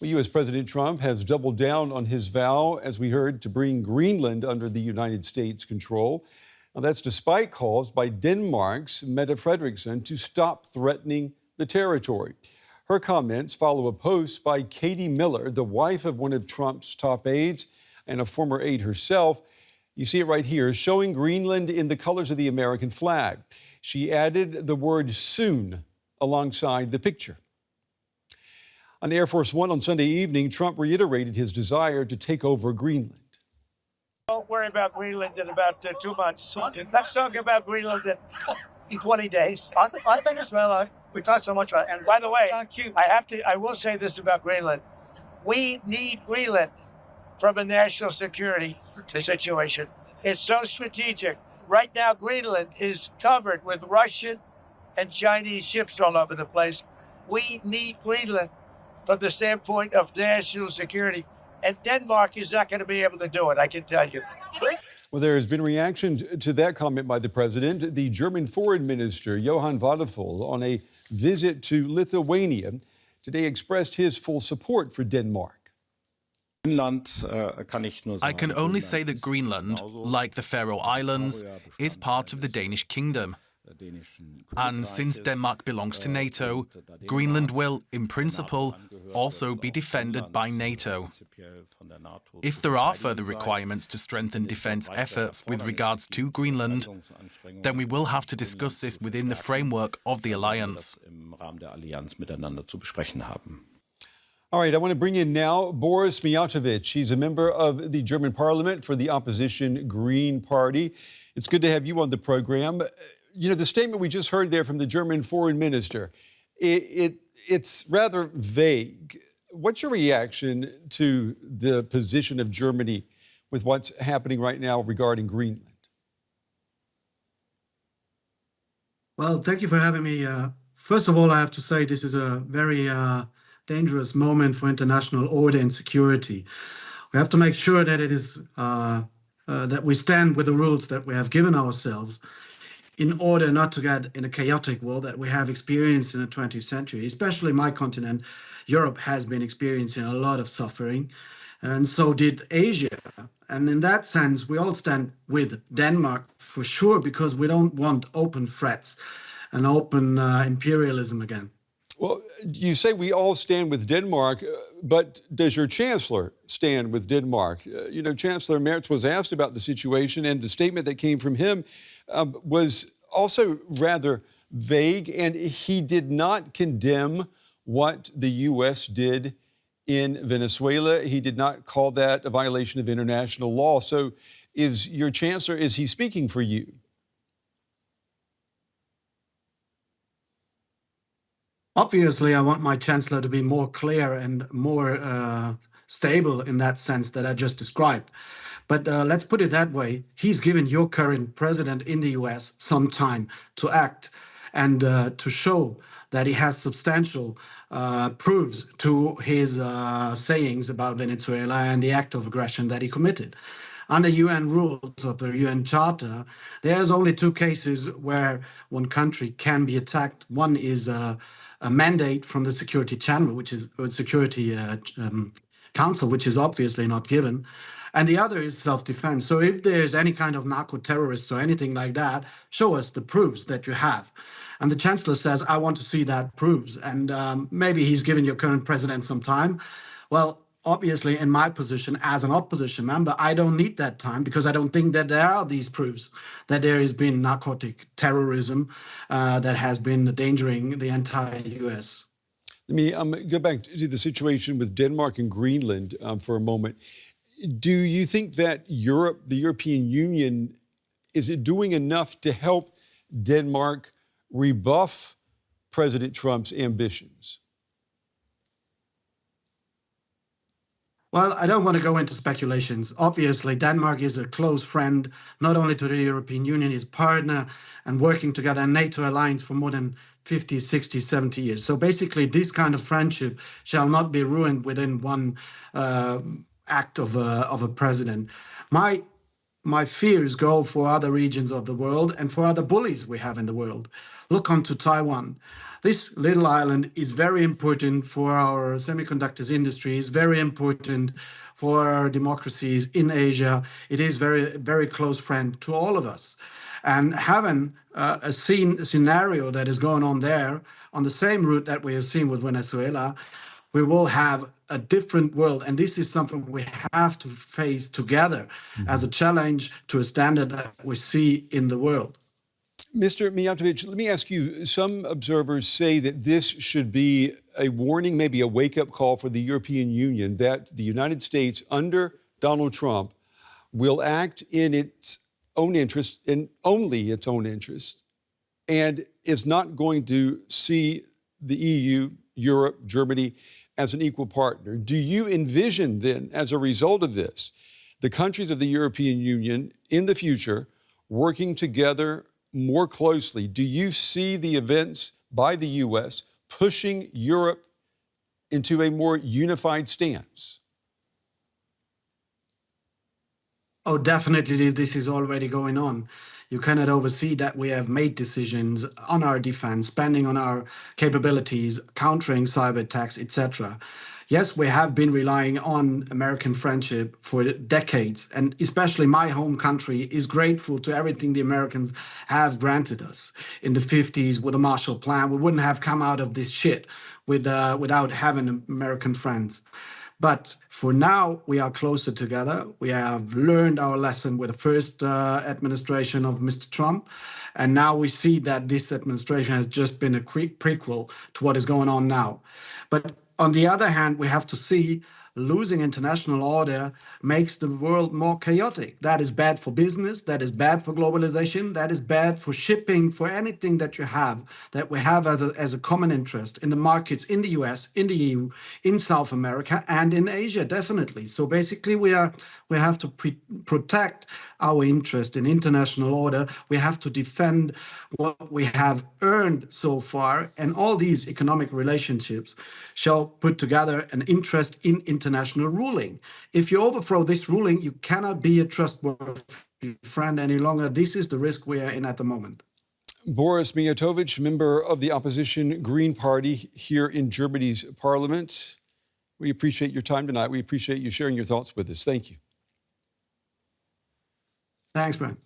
Well, U.S. President Trump has doubled down on his vow, as we heard, to bring Greenland under the United States' control. Now, that's despite calls by Denmark's Mette Frederiksen to stop threatening the territory. Her comments follow a post by Katie Miller, the wife of one of Trump's top aides and a former aide herself. You see it right here, showing Greenland in the colors of the American flag. She added the word soon alongside the picture. On Air Force One on Sunday evening, Trump reiterated his desire to take over Greenland. Don't worry about Greenland in about 2 months. Let's talk about Greenland in 20 days. I Venezuela, we talked so much about it. And by the way, I will say this about Greenland. We need Greenland from a national security situation. It's so strategic. Right now, Greenland is covered with Russian and Chinese ships all over the place. We need Greenland from the standpoint of national security. And Denmark is not going to be able to do it, I can tell you. Well, there has been reaction to that comment by the president. The German foreign minister, Johann Wadephul, on a visit to Lithuania, today expressed his full support for Denmark. I can only say that Greenland, like the Faroe Islands, is part of the Danish kingdom. And since Denmark belongs to NATO, Greenland will, in principle, also be defended by NATO. If there are further requirements to strengthen defence efforts with regards to Greenland, then we will have to discuss this within the framework of the alliance. All right, I want to bring in now Boris Mijatović. He's a member of the German parliament for the opposition Green Party. It's good to have you on the program. You know, the statement we just heard there from the German foreign minister, it's rather vague. What's your reaction to the position of Germany with what's happening right now regarding Greenland? Well, thank you for having me. First of all, I have to say this is a very dangerous moment for international order and security. We have to make sure that it is that we stand with the rules that we have given ourselves, in order not to get in a chaotic world that we have experienced in the 20th century. Especially my continent, Europe, has been experiencing a lot of suffering, and so did Asia. And in that sense, we all stand with Denmark for sure, because we don't want open threats and open imperialism again. Well, you say we all stand with Denmark, but does your chancellor stand with Denmark? You know, Chancellor Merz was asked about the situation, and the statement that came from him was also rather vague, and he did not condemn what the U.S. did in Venezuela. He did not call that a violation of international law. So is your chancellor, is he speaking for you? Obviously, I want my chancellor to be more clear and more stable in that sense that I just described. But let's put it that way. He's given your current president in the US some time to act and to show that he has substantial proofs to his sayings about Venezuela and the act of aggression that he committed. Under UN rules of the UN Charter, there's only 2 cases where one country can be attacked. One is a mandate from the Security Channel, which is Security Council, which is obviously not given. And the other is self-defense. So if there's any kind of narco-terrorists or anything like that, show us the proofs that you have. And the chancellor says, I want to see that proofs. And maybe he's given your current president some time. Well, obviously, in my position as an opposition member, I don't need that time, because I don't think that there are these proofs that there has been narcotic terrorism that has been endangering the entire U.S. Let me go back to the situation with Denmark and Greenland for a moment. Do you think that Europe, the European Union, is it doing enough to help Denmark rebuff President Trump's ambitions? Well, I don't want to go into speculations. Obviously, Denmark is a close friend, not only to the European Union, his partner, and working together in NATO alliance for more than 50, 60, 70 years. So basically, this kind of friendship shall not be ruined within one act of a president. My fears go for other regions of the world and for other bullies we have in the world. Look onto Taiwan. This little island is very important for our semiconductors industry, is very important for our democracies in Asia. It is very, very close friend to all of us. And having a scenario that is going on there on the same route that we have seen with Venezuela, we will have a different world. And this is something we have to face together as a challenge to a standard that we see in the world. Mr. Mijatović, let me ask you, some observers say that this should be a warning, maybe a wake-up call for the European Union, that the United States under Donald Trump will act in its own interest, in only its own interest, and is not going to see the EU, Europe, Germany as an equal partner. Do you envision then, as a result of this, the countries of the European Union in the future working together more closely? Do you see the events by the U.S. pushing Europe into a more unified stance? Oh, definitely, this is already going on. You cannot oversee that we have made decisions on our defense, spending on our capabilities, countering cyber attacks, etc. Yes, we have been relying on American friendship for decades, and especially my home country is grateful to everything the Americans have granted us. In the 50s, with the Marshall Plan, we wouldn't have come out of this shit without having American friends. But for now, we are closer together. We have learned our lesson with the first administration of Mr. Trump. And now we see that this administration has just been a prequel to what is going on now. But on the other hand, we have to see losing international order makes the world more chaotic. That is bad for business. That is bad for globalization. That is bad for shipping, for anything that you have, that we have as a common interest in the markets in the US, in the EU, in South America, and in Asia, definitely. So basically, we have to protect our interest in international order. We have to defend what we have earned so far, and all these economic relationships shall put together an interest in international ruling. If you overthrow this ruling, you cannot be a trustworthy friend any longer. This is the risk we are in at the moment. Boris Mijatović, member of the opposition Green Party here in Germany's parliament. We appreciate your time tonight. We appreciate you sharing your thoughts with us. Thank you. Thanks, Brian.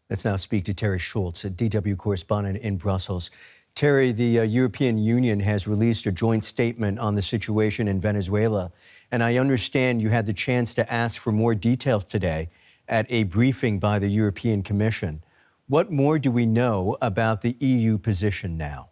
Let's now speak to Teri Schultz, a DW correspondent in Brussels. Teri, the European Union has released a joint statement on the situation in Venezuela, and I understand you had the chance to ask for more details today at a briefing by the European Commission. What more do we know about the EU position now?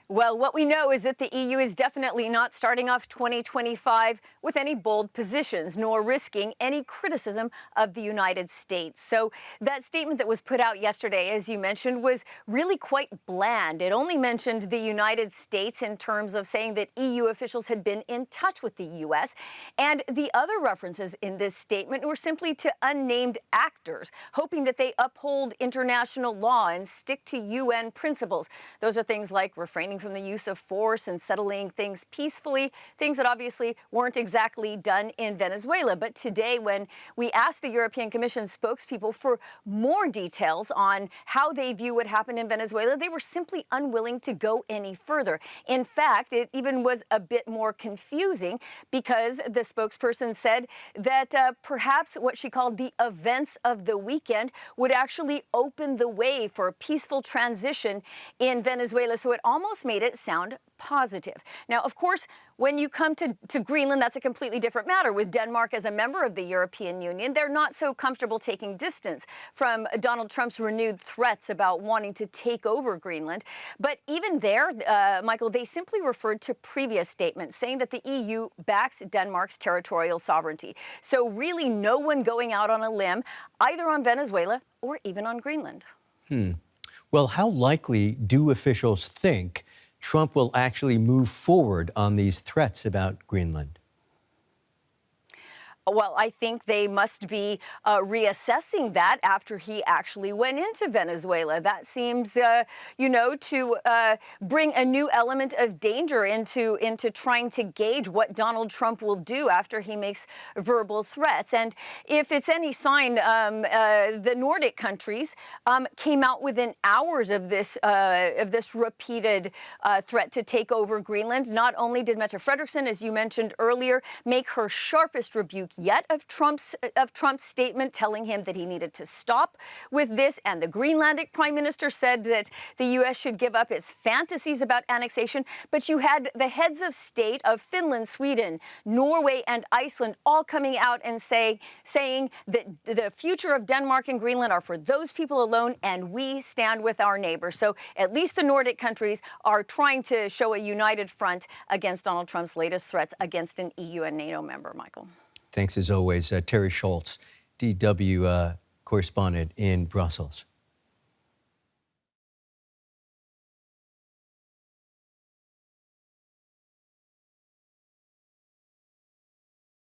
Well, what we know is that the EU is definitely not starting off 2025 with any bold positions, nor risking any criticism of the United States. So that statement that was put out yesterday, as you mentioned, was really quite bland. It only mentioned the United States in terms of saying that EU officials had been in touch with the U.S. And the other references in this statement were simply to unnamed actors, hoping that they uphold international law and stick to UN principles. Those are things like refraining from the use of force and settling things peacefully, things that obviously weren't exactly done in Venezuela. But today, when we asked the European Commission spokespeople for more details on how they view what happened in Venezuela, they were simply unwilling to go any further. In fact, it even was a bit more confusing because the spokesperson said that perhaps what she called the events of the weekend would actually open the way for a peaceful transition in Venezuela. So it almost made it sound positive. Now, of course, when you come to Greenland, that's a completely different matter. With Denmark as a member of the European Union, they're not so comfortable taking distance from Donald Trump's renewed threats about wanting to take over Greenland. But even there, Michael, they simply referred to previous statements saying that the EU backs Denmark's territorial sovereignty. So really no one going out on a limb, either on Venezuela or even on Greenland. Well, how likely do officials think Trump will actually move forward on these threats about Greenland? well, I think they must be reassessing that after he actually went into Venezuela. That seems, to bring a new element of danger into trying to gauge what Donald Trump will do after he makes verbal threats. And if it's any sign, the Nordic countries came out within hours of this repeated threat to take over Greenland. Not only did Mette Frederiksen, as you mentioned earlier, make her sharpest rebuke yet of Trump's statement, telling him that he needed to stop with this, and the Greenlandic Prime Minister said that the U.S. should give up its fantasies about annexation. But you had the heads of state of Finland, Sweden, Norway, and Iceland all coming out and saying that the future of Denmark and Greenland are for those people alone, and we stand with our neighbors. So at least the Nordic countries are trying to show a united front against Donald Trump's latest threats against an EU and NATO member, Michael. Thanks as always, Teri Schultz, DW correspondent in Brussels.